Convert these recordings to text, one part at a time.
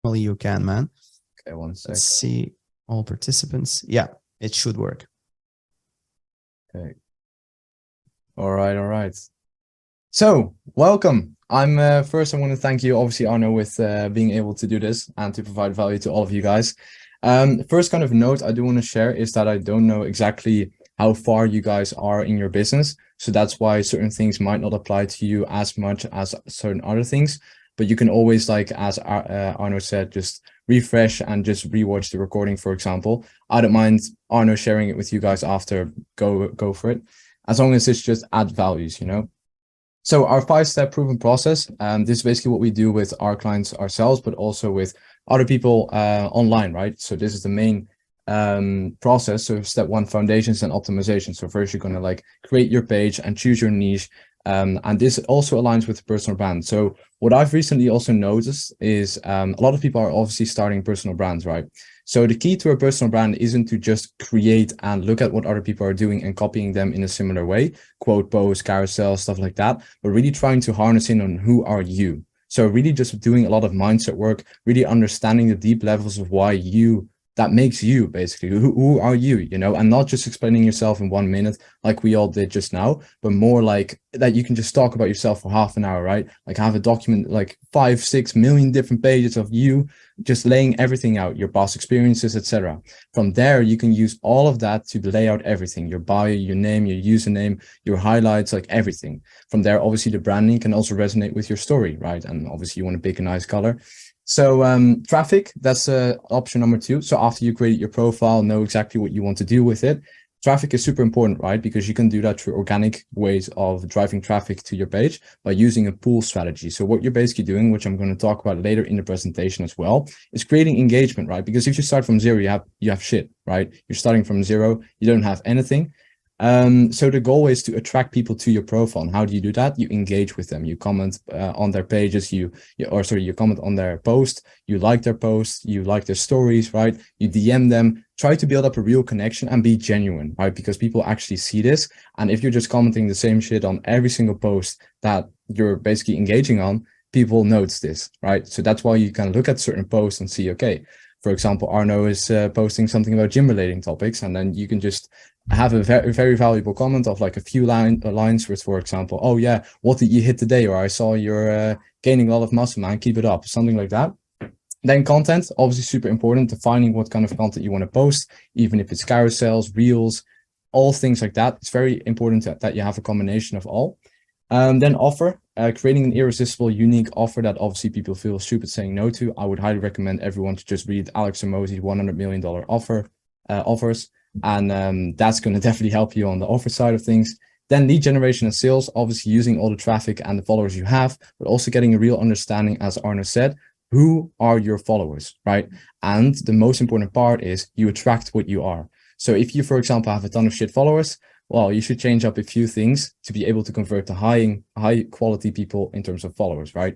Only you can, man. Okay, one second. Let's see all participants. Yeah, it should work. Okay. All right. So, welcome. First, I want to thank you, obviously, Arno, with being able to do this and to provide value to all of you guys. First kind of note I do want to share is that I don't know exactly how far you guys are in your business. So that's why certain things might not apply to you as much as certain other things. But you can always, like, as Arno said, just refresh and just rewatch the recording, for example. I don't mind Arno sharing it with you guys after. Go for it. As long as it's just add values, you know. So our 5-step proven process, this is basically what we do with our clients ourselves, but also with other people online, right? So this is the main process. So step 1, foundations and optimization. So first you're going to like create your page and choose your niche. And this also aligns with the personal brand. So what I've recently also noticed is a lot of people are obviously starting personal brands, right? So the key to a personal brand isn't to just create and look at what other people are doing and copying them in a similar way, quote posts, carousels, stuff like that, but really trying to harness in on who are you. So really just doing a lot of mindset work, really understanding the deep levels of why you, that makes you basically, who are you, you know, and not just explaining yourself in 1 minute like we all did just now, but more like that you can just talk about yourself for half an hour, right? Like have a document, like 5-6 million different pages of you just laying everything out, your past experiences, etc. From there, you can use all of that to lay out everything, your bio, your name, your username, your highlights, like everything. From there, obviously the branding can also resonate with your story, right? And obviously you want to pick a nice color. So traffic, that's option number 2. So after you create your profile, know exactly what you want to do with it. Traffic is super important, right? Because you can do that through organic ways of driving traffic to your page by using a pull strategy. So what you're basically doing, which I'm going to talk about later in the presentation as well, is creating engagement, right? Because if you start from zero, you have shit, right? You're starting from zero, you don't have anything. So the goal is to attract people to your profile. And how do you do that? You engage with them. You comment on their pages. You comment on their post. You like their posts. You like their stories, right? You DM them. Try to build up a real connection and be genuine, right? Because people actually see this. And if you're just commenting the same shit on every single post that you're basically engaging on, people notice this, right? So that's why you can look at certain posts and see, okay, for example, Arno is posting something about gym relating topics, and then you can just have a very, very valuable comment of like a few lines with, for example, oh yeah, what did you hit today? Or I saw you're gaining a lot of muscle, man, keep it up, something like that. Then content, obviously super important, defining what kind of content you want to post, even if it's carousels, reels, all things like that. It's very important that you have a combination of all. Then offer, creating an irresistible, unique offer that obviously people feel stupid saying no to. I would highly recommend everyone to just read Alex Hormozi's $100 million offers. And that's going to definitely help you on the offer side of things. Then lead generation and sales, obviously using all the traffic and the followers you have, but also getting a real understanding, as Arno said, who are your followers, right? And the most important part is you attract what you are. So if you, for example, have a ton of shit followers, well, you should change up a few things to be able to convert to high quality people in terms of followers, right?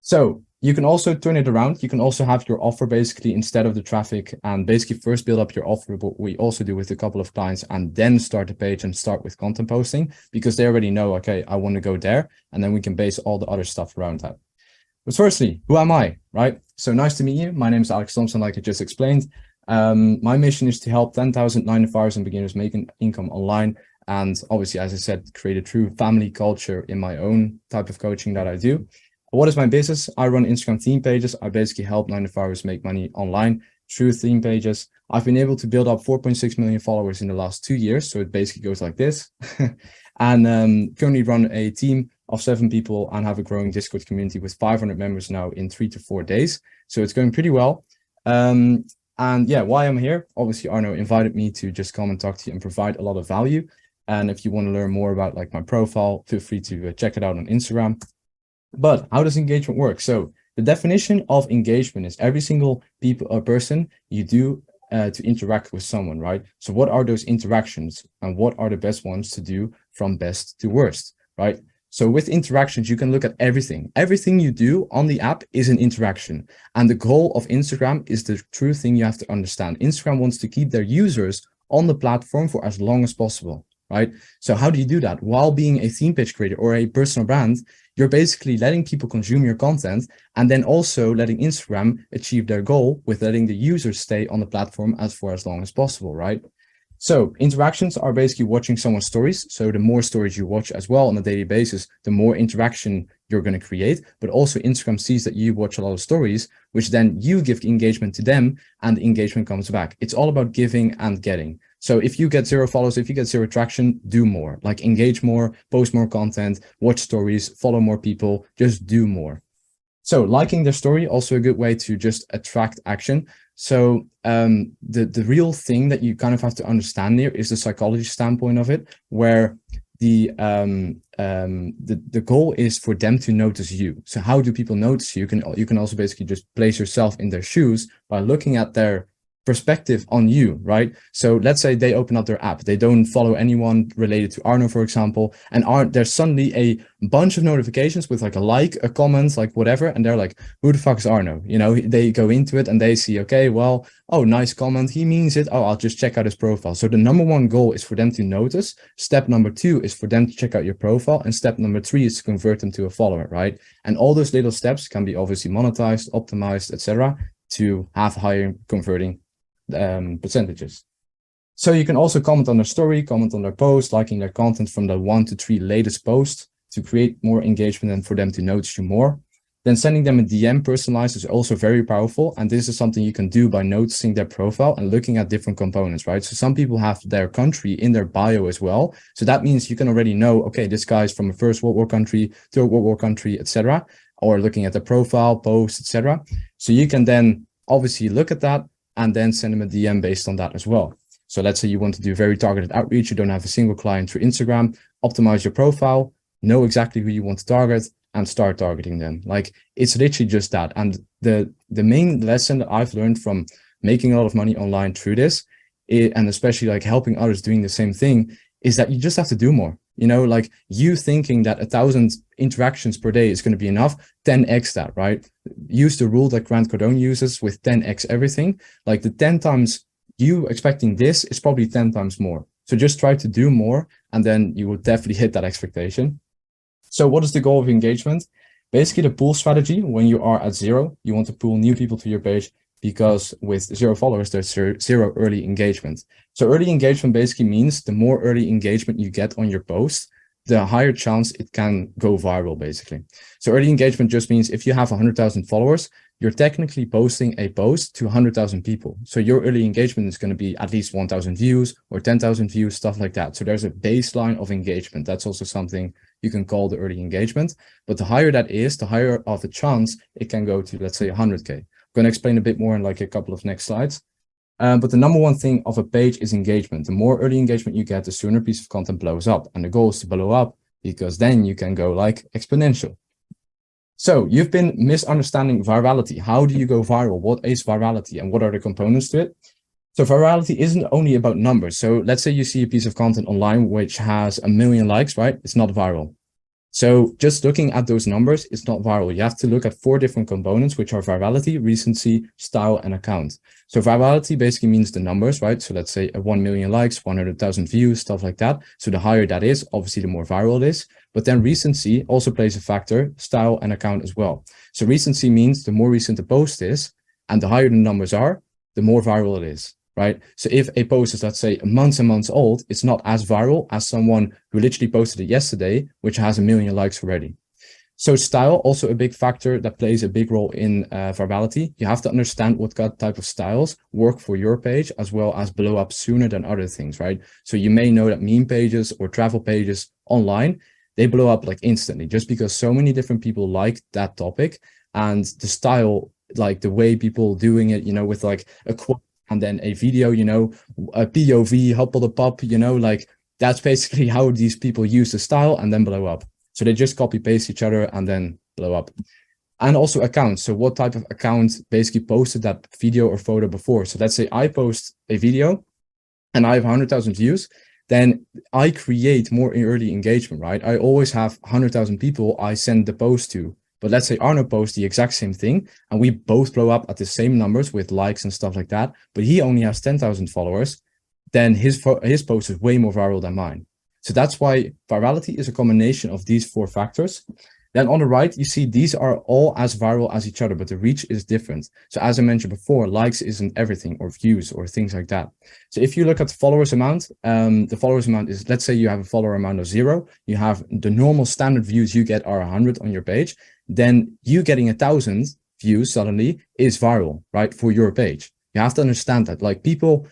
So you can also turn it around. You can also have your offer basically instead of the traffic, and basically first build up your offer, what we also do with a couple of clients, and then start the page and start with content posting, because they already know, okay, I want to go there, and then we can base all the other stuff around that. But firstly, who am I, right? So nice to meet you. My name is Alex Thompson, like I just explained. My mission is to help 10,000 9-to-5ers and beginners make an income online. And obviously, as I said, create a true family culture in my own type of coaching that I do. What is my business? I run Instagram theme pages. I basically help 9-to-5ers make money online through theme pages. I've been able to build up 4.6 million followers in the last 2 years. So it basically goes like this. And currently run a team of 7 people and have a growing Discord community with 500 members now in 3 to 4 days. So it's going pretty well. And yeah, why I'm here, obviously Arno invited me to just come and talk to you and provide a lot of value. And if you want to learn more about like my profile, feel free to check it out on Instagram. But how does engagement work? So the definition of engagement is every single person you do to interact with someone, right? So what are those interactions and what are the best ones to do from best to worst, right? So with interactions, you can look at everything. Everything you do on the app is an interaction. And the goal of Instagram is the true thing you have to understand. Instagram wants to keep their users on the platform for as long as possible, right? So how do you do that? While being a theme page creator or a personal brand, you're basically letting people consume your content and then also letting Instagram achieve their goal with letting the users stay on the platform for as long as possible, right? So interactions are basically watching someone's stories. So the more stories you watch as well on a daily basis, the more interaction you're going to create. But also Instagram sees that you watch a lot of stories, which then you give engagement to them and the engagement comes back. It's all about giving and getting. So if you get 0 followers, if you get 0 traction, do more, like engage more, post more content, watch stories, follow more people, just do more. So liking their story, also a good way to just attract action. So the real thing that you kind of have to understand here is the psychology standpoint of it, where the goal is for them to notice you. So how do people notice you? You can also basically just place yourself in their shoes by looking at their perspective on you, right? So let's say they open up their app, they don't follow anyone related to Arno, for example, and there's suddenly a bunch of notifications with like a comment, like whatever, and they're like, who the fuck is Arno? You know, they go into it and they see, okay, well, oh, nice comment, he means it, oh, I'll just check out his profile. So the number one goal is for them to notice. Step number 2 is for them to check out your profile, and step number 3 is to convert them to a follower, right? And all those little steps can be obviously monetized, optimized, etc., to have higher converting percentages. So you can also comment on their story, comment on their post, liking their content from the 1 to 3 latest posts to create more engagement and for them to notice you more. Then sending them a DM personalized is also very powerful. And this is something you can do by noticing their profile and looking at different components, right? So some people have their country in their bio as well. So that means you can already know, okay, this guy's from a First World War country, Third World War country, etc., or looking at the profile, post, etc. So you can then obviously look at that and then send them a DM based on that as well. So let's say you want to do very targeted outreach, you don't have a single client through Instagram, optimize your profile, know exactly who you want to target, and start targeting them. Like, it's literally just that. And the main lesson that I've learned from making a lot of money online through this, and especially like helping others doing the same thing, is that you just have to do more. You know, like you thinking that 1,000 interactions per day is going to be enough, 10x that, right? Use the rule that Grant Cardone uses with 10x everything. Like the 10 times you expecting this is probably 10 times more. So just try to do more, and then you will definitely hit that expectation. So what is the goal of engagement? Basically the pull strategy. When you are at 0, you want to pull new people to your page, because with 0 followers, there's 0 early engagement. So early engagement basically means the more early engagement you get on your post, the higher chance it can go viral, basically. So early engagement just means if you have 100,000 followers, you're technically posting a post to 100,000 people. So your early engagement is going to be at least 1,000 views or 10,000 views, stuff like that. So there's a baseline of engagement. That's also something you can call the early engagement. But the higher that is, the higher of the chance it can go to, let's say, 100K. I'm going to explain a bit more in like a couple of next slides. But the number one thing of a page is engagement. The more early engagement you get, the sooner a piece of content blows up. And the goal is to blow up, because then you can go like exponential. So you've been misunderstanding virality. How do you go viral? What is virality and what are the components to it? So virality isn't only about numbers. So let's say you see a piece of content online which has 1 million likes, right? It's not viral. So just looking at those numbers, it's not viral. You have to look at 4 different components, which are virality, recency, style, and account. So virality basically means the numbers, right? So let's say 1 million likes, 100,000 views, stuff like that. So the higher that is, obviously the more viral it is. But then recency also plays a factor, style and account as well. So recency means the more recent the post is, and the higher the numbers are, the more viral it is. Right? So if a post is, let's say, months and months old, it's not as viral as someone who literally posted it yesterday, which has 1 million likes already. So style, also a big factor that plays a big role in virality. You have to understand what type of styles work for your page, as well as blow up sooner than other things, right? So you may know that meme pages or travel pages online, they blow up like instantly, just because so many different people like that topic, and the style, like the way people doing it, you know, with like a quote, and then a video, you know, a POV, hop on the pop, you know, like that's basically how these people use the style and then blow up. So they just copy paste each other and then blow up. And also accounts. So what type of account basically posted that video or photo before? So let's say I post a video and I have 100,000 views, then I create more early engagement, right? I always have 100,000 people I send the post to. But let's say Arno posts the exact same thing and we both blow up at the same numbers with likes and stuff like that, but he only has 10,000 followers, then his post is way more viral than mine. So that's why virality is a combination of these 4 factors. Then on the right, you see these are all as viral as each other, but the reach is different. So as I mentioned before, likes isn't everything, or views or things like that. So if you look at the followers amount, the followers amount is, let's say you have a follower amount of 0, you have the normal standard views you get are 100 on your page, then you getting 1,000 views suddenly is viral, right? For your page. You have to understand that, like, people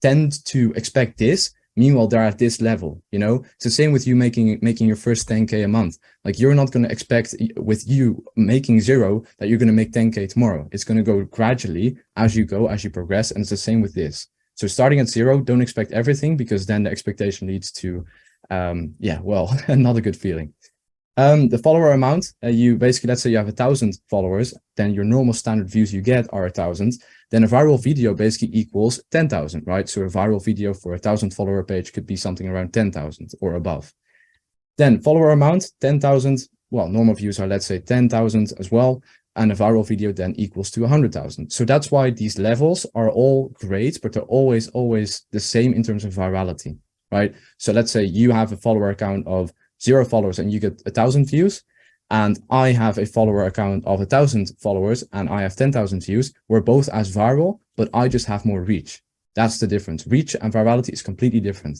tend to expect this. Meanwhile, they're at this level, you know? It's the same with you making your first 10K a month. Like, you're not going to expect with you making 0 that you're going to make 10K tomorrow. It's going to go gradually as you go, as you progress. And it's the same with this. So starting at 0, don't expect everything, because then the expectation leads to, not a good feeling. The follower amount, you basically, let's say you have 1,000 followers, then your normal standard views you get are 1,000. Then a viral video basically equals 10,000, right? So a viral video for 1,000 follower page could be something around 10,000 or above. Then follower amount, 10,000. Well, normal views are, let's say, 10,000 as well. And a viral video then equals to 100,000. So that's why these levels are all great, but they're always the same in terms of virality, right? So let's say you have a follower account of 0 followers and you get 1,000 views, and I have a follower account of 1,000 followers and I have 10,000 views. We're both as viral, but I just have more reach. That's the difference. Reach and virality is completely different.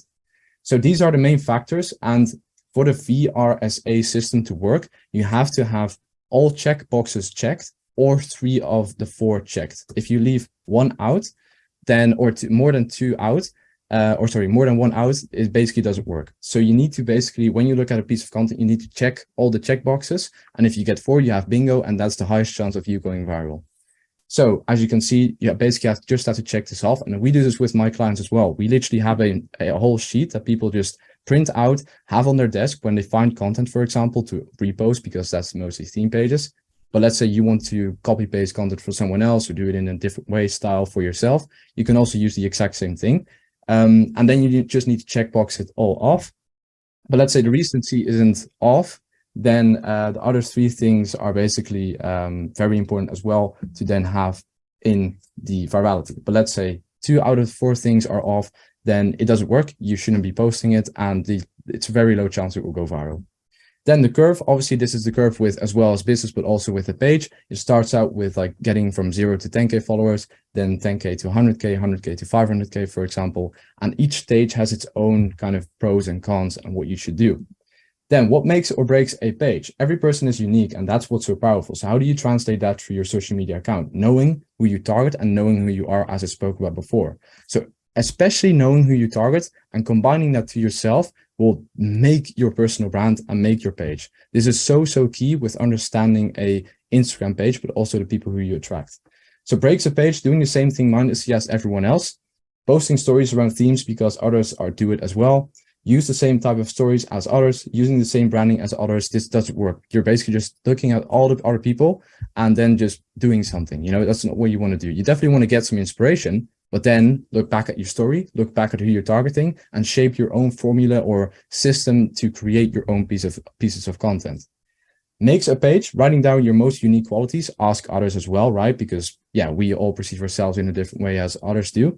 So these are the main factors. And for the VRSA system to work, you have to have all check boxes checked, or 3 of the 4 checked. If you leave 1 out, then, or more than 2 out, more than 1 out, it basically doesn't work. So you need to basically, when you look at a piece of content, you need to check all the check boxes. And if you get 4, you have bingo, and that's the highest chance of you going viral. So as you can see, you basically just have to check this off. And we do this with my clients as well. We literally have a whole sheet that people just print out, have on their desk when they find content, for example, to repost, because that's mostly theme pages. But let's say you want to copy paste content for someone else or do it in a different way, style for yourself. You can also use the exact same thing. And then you just need to checkbox it all off. But let's say the recency isn't off, then the other 3 things are basically very important as well to then have in the virality. But let's say 2 out of 4 things are off, then it doesn't work. You shouldn't be posting it, and it's a very low chance it will go viral. Then the curve, obviously this is the curve with as well as business, but also with the page. It starts out with like getting from 0 to 10K followers, then 10K to 100K, 100K to 500K, for example. And each stage has its own kind of pros and cons and what you should do. Then what makes or breaks a page? Every person is unique, and that's what's so powerful. So how do you translate that through your social media account? Knowing who you target and knowing who you are, as I spoke about before. So especially knowing who you target and combining that to yourself will make your personal brand and make your page. This is so key with understanding a Instagram page, but also the people who you attract. So breaks a page, doing the same thing mindlessly as everyone else, posting stories around themes because others do it as well. Use the same type of stories as others, using the same branding as others. This doesn't work. You're basically just looking at all the other people and then just doing something. You know, that's not what you want to do. You definitely want to get some inspiration, but then look back at your story, look back at who you're targeting, and shape your own formula or system to create your own pieces of content. Makes a page, writing down your most unique qualities, ask others as well, right? Because yeah, we all perceive ourselves in a different way as others do.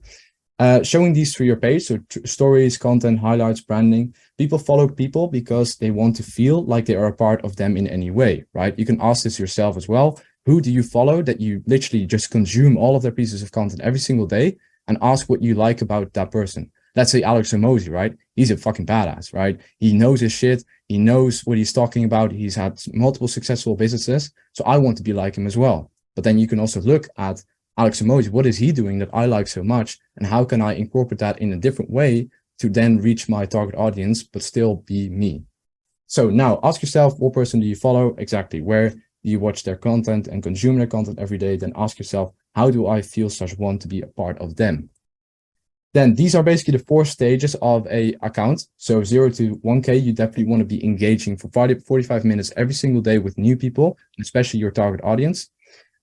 Showing these through your page, so stories, content, highlights, branding. People follow people because they want to feel like they are a part of them in any way, right? You can ask this yourself as well. Who do you follow that you literally just consume all of their pieces of content every single day, and ask what you like about that person? Let's say Alex Hormozi, right? He's a fucking badass, right? He knows his shit. He knows what he's talking about. He's had multiple successful businesses. So I want to be like him as well. But then you can also look at Alex Hormozi. What is he doing that I like so much? And how can I incorporate that in a different way to then reach my target audience, but still be me? So now ask yourself, what person do you follow? Exactly. Where do you watch their content and consume their content every day? Then ask yourself, how do I feel such want to be a part of them? Then these are basically the 4 stages of a account. So 0 to 1K, you definitely want to be engaging for 45 minutes every single day with new people, especially your target audience.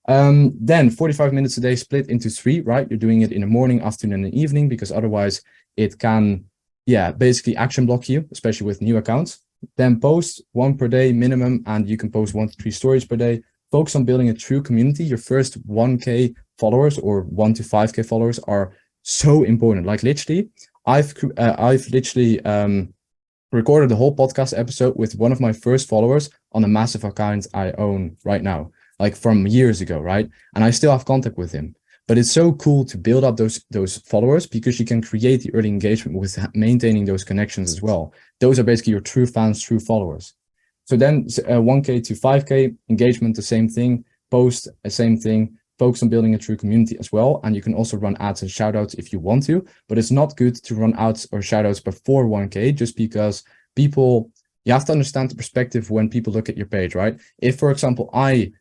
Then 45 minutes a day split into 3, right? You're doing it in the morning, afternoon, and evening, because otherwise it can, basically action block you, especially with new accounts. Then post 1 per day minimum, and you can post 1 to 3 stories per day. Focus on building a true community. Your first 1K followers or 1 to 5K followers are so important. Like literally, I've literally recorded the whole podcast episode with one of my first followers on a massive account I own right now, like from years ago, right? And I still have contact with him. But it's so cool to build up those followers, because you can create the early engagement with maintaining those connections as well. Those are basically your true fans, true followers. So then 1K to 5K engagement, the same thing. Post, the same thing. Focus on building a true community as well. And you can also run ads and shout outs if you want to, but it's not good to run ads or shout outs before 1K, just because you have to understand the perspective when people look at your page, right? If, for example, I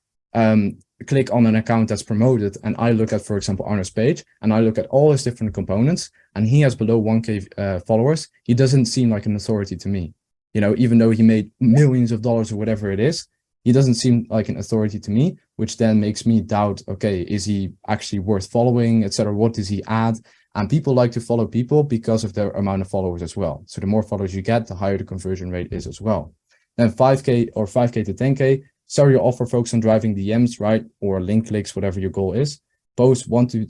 click on an account that's promoted and I look at, for example, Arno's page, and I look at all his different components, and he has below 1K followers, he doesn't seem like an authority to me. You know, even though he made millions of dollars or whatever it is, he doesn't seem like an authority to me, which then makes me doubt, okay, is he actually worth following, etc.? What does he add? And people like to follow people because of their amount of followers as well. So the more followers you get, the higher the conversion rate is as well. Then 5K or 5K to 10K, sell your offer, focus on driving DMs, right? Or link clicks, whatever your goal is. Post 1 to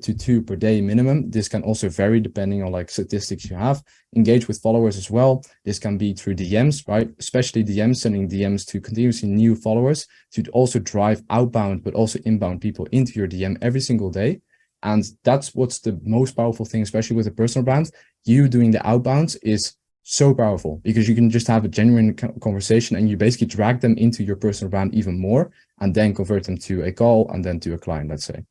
2 per day minimum. This can also vary depending on like statistics you have. Engage with followers as well. This can be through DMs, right? Especially DMs, sending DMs to continuously new followers, to also drive outbound, but also inbound people into your DM every single day. And that's what's the most powerful thing, especially with a personal brand. You doing the outbounds is so powerful, because you can just have a genuine conversation and you basically drag them into your personal brand even more, and then convert them to a call and then to a client, let's say.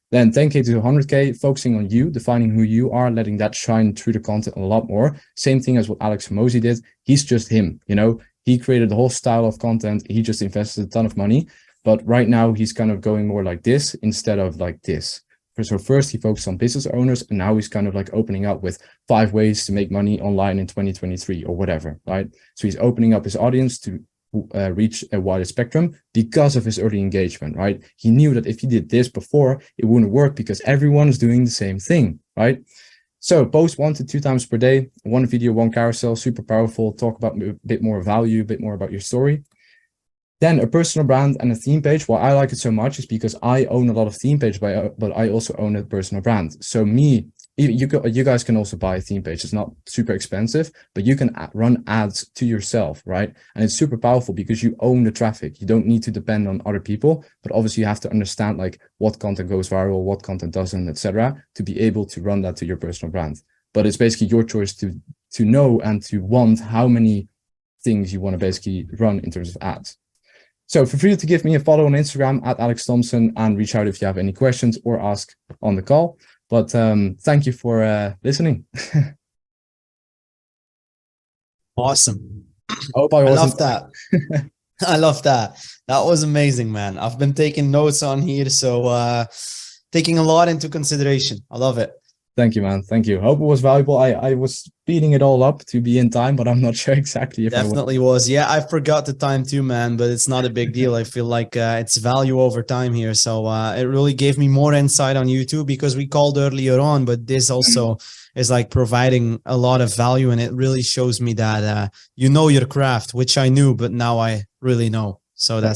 Then 10K to 100K, focusing on you, defining who you are, letting that shine through the content a lot more. Same thing as what Alex Hormozi did. He's just him, you know, he created the whole style of content. He just invested a ton of money, but right now he's kind of going more like this instead of like this. So first he focused on business owners, and now he's kind of like opening up with 5 ways to make money online in 2023 or whatever, right? So he's opening up his audience to reach a wider spectrum because of his early engagement, right? He knew that if he did this before, it wouldn't work because everyone is doing the same thing, right? So post 1 to 2 times per day, 1 video, 1 carousel, super powerful. Talk about a bit more value, a bit more about your story. Then a personal brand and a theme page. Why I like it so much is because I own a lot of theme pages, but I also own a personal brand. So you guys can also buy a theme page. It's not super expensive, but you can run ads to yourself, right? And it's super powerful because you own the traffic. You don't need to depend on other people, but obviously you have to understand like what content goes viral, what content doesn't, etc., to be able to run that to your personal brand. But it's basically your choice to know and to want how many things you want to basically run in terms of ads. So feel free to give me a follow on Instagram at Alex Thompson, and reach out if you have any questions or ask on the call. But thank you for listening. Awesome. I love that. I love that. That was amazing, man. I've been taking notes on here, so taking a lot into consideration. I love it. Thank you, man. Thank you. Hope it was valuable. I was speeding it all up to be in time, but I'm not sure exactly if definitely was. Yeah, I forgot the time too, man, but it's not a big deal. I feel like it's value over time here. So it really gave me more insight on YouTube, because we called earlier on, but this also is like providing a lot of value, and it really shows me that you know your craft, which I knew, but now I really know. So that's